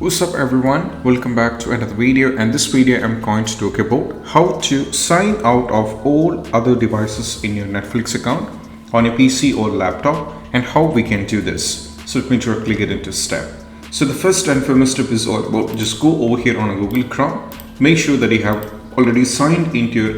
What's up everyone, welcome back to another video, and this video I'm going to talk about how to sign out of all other devices in your Netflix account on your PC or laptop and how we can do this. So let me directly get into step. So the first and foremost step is all about just go over here on a Google Chrome, make sure that you have already signed into your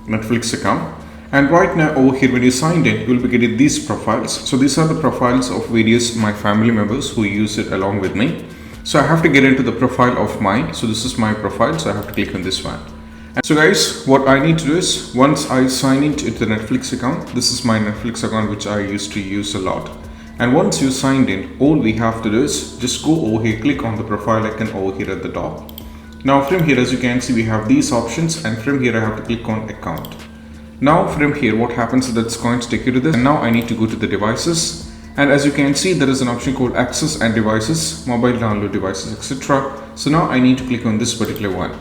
Netflix account. And right now over here when you signed in, you'll be getting these profiles. So these are the profiles of various my family members who use it along with me. So I have to get into the profile of mine. So this is my profile, so I have to click on this one. And so guys, what I need to do is once I sign into the Netflix account, this is my Netflix account which I used to use a lot. And once you signed in, all we have to do is just go over here, click on the profile icon over here at the top. Now from here, as you can see, we have these options, and from here I have to click on account. Now from here, what happens is that's going to take you to this, and now I need to go to the devices. And as you can see, there is an option called access and devices, mobile download devices, etc. So now I need to click on this particular one.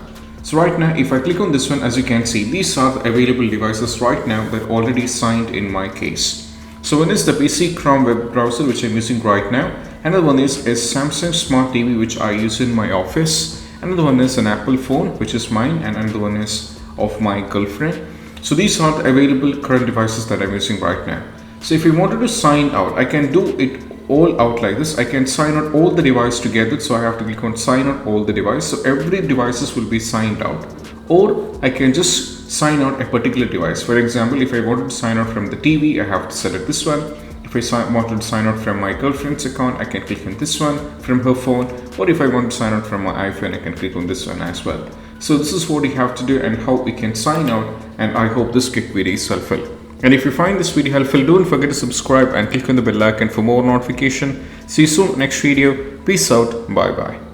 So right now, if I click on this one, as you can see, these are the available devices right now that already signed in my case. So one is the PC Chrome web browser, which I'm using right now. Another one is a Samsung Smart TV, which I use in my office. Another one is an Apple phone, which is mine, and another one is of my girlfriend. So these are the available current devices that I'm using right now. So if you wanted to sign out, I can do it all out like this. I can sign out all the devices together. So I have to click on sign out all the devices. So every devices will be signed out. Or I can just sign out a particular device. For example, if I wanted to sign out from the TV, I have to select this one. If I wanted to sign out from my girlfriend's account, I can click on this one from her phone. Or if I want to sign out from my iPhone, I can click on this one as well. So this is what you have to do and how we can sign out. And I hope this quick video is helpful. And if you find this video helpful, don't forget to subscribe and click on the bell icon for more notification. See you soon next video. Peace out. Bye bye.